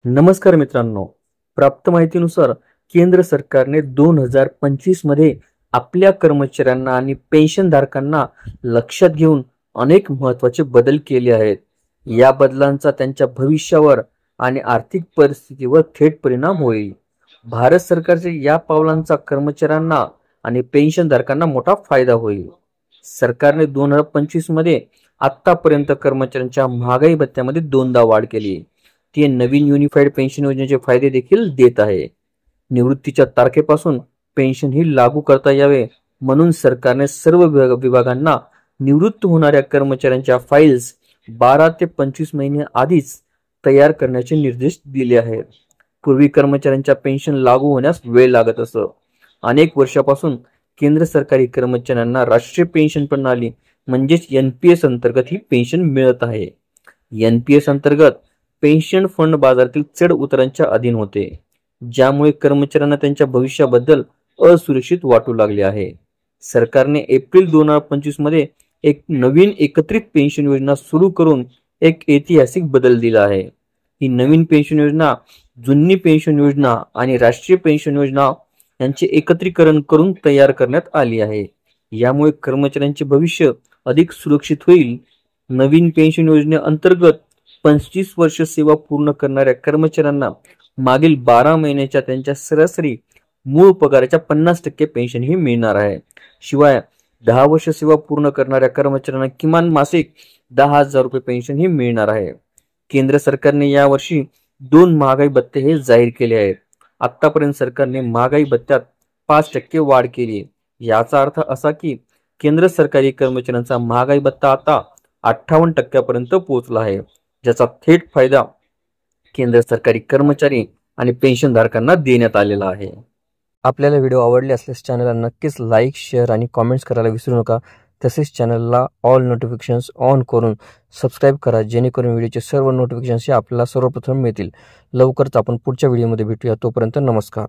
नमस्कार मित्रांनो. प्राप्त माहितीनुसार केंद्र सरकारने 2025 मध्ये आपल्या कर्मचाऱ्यांना आणि पेन्शनधारकांना लक्षात घेऊन अनेक महत्त्वाचे बदल केले आहेत. या बदलांचा त्यांच्या भविष्यावर आणि आर्थिक परिस्थितीवर थेट परिणाम होईल. भारत सरकारच्या या पावलांचा कर्मचाऱ्यांना आणि पेन्शनधारकांना मोठा फायदा होईल. सरकारने 2025 मध्ये आतापर्यंत कर्मचाऱ्यांच्या महागाई भत्त्यामध्ये दोनदा वाढ केली. ती नवीन युनिफाईड पेन्शन योजनेचे फायदे देखील देत आहे. निवृत्तीच्या तारखेपासून पेन्शन ही लागू करता यावे म्हणून सरकारने सर्व विभागांना निवृत्त होणाऱ्या कर्मचाऱ्यांच्या फाईल्स 12 ते 25 महिने आधीच तयार करण्याचे निर्देश दिले आहेत. पूर्वी कर्मचाऱ्यांच्या पेन्शन लागू होण्यास वेळ लागत असत. अनेक वर्षापासून केंद्र सरकारी कर्मचाऱ्यांना राष्ट्रीय पेन्शन प्रणाली म्हणजेच NPS अंतर्गत ही पेन्शन मिळत आहे. NPS अंतर्गत पेन्शन फंड बाजारातील चढ उतारांच्या अधीन होते, ज्यामुळे कर्मचाऱ्यांना त्यांच्या भविष्याबद्दल असुरक्षित वाटू लागले आहे. सरकारने एप्रिल 2025 मध्ये एक नवीन एकत्रित पेन्शन योजना सुरू करून एक ऐतिहासिक बदल दिला आहे. ही नवीन पेन्शन योजना जुनी पेन्शन योजना आणि राष्ट्रीय पेन्शन योजना यांचे एकत्रीकरण करून तयार करण्यात आली आहे. यामुळे कर्मचाऱ्यांचे भविष्य अधिक सुरक्षित होईल. नवीन पेन्शन योजनेअंतर्गत 25 वर्ष सेवा पूर्ण करणाऱ्या कर्मचाऱ्यांना मागील 12 महिन्याच्या त्यांच्या सरासरी मूळ पगाराच्या 50% पेन्शन ही मिळणार आहे. शिवाय 10 वर्ष सेवा पूर्ण करणाऱ्या कर्मचाऱ्यांना किमान मासिक 10,000 रुपये पेन्शन ही मिळणार आहे. केंद्र सरकारने यावर्षी 2 महागाई भत्ते हे जाहीर केले आहेत. आतापर्यंत सरकारने महागाई भत्त्यात 5% वाढ केली. याचा अर्थ असा की केंद्र सरकारी कर्मचाऱ्यांचा महागाई भत्ता आता 58% पर्यंत पोहोचला आहे, ज्याचा थेट फायदा केंद्र सरकारी कर्मचारी आणि पेन्शनधारकांना देण्यात आलेला आहे. आपल्याला व्हिडिओ आवडले असल्यास चॅनलला नक्कीच लाईक, शेअर आणि कॉमेंट्स करायला विसरू नका. तसेच चॅनलला ऑल नोटिफिकेशन्स ऑन करून सबस्क्राईब करा, जेणेकरून व्हिडिओचे सर्व नोटिफिकेशन्स आपल्याला सर्वप्रथम मिळतील. लवकरच आपण पुढच्या व्हिडिओमध्ये भेटूया. तोपर्यंत नमस्कार.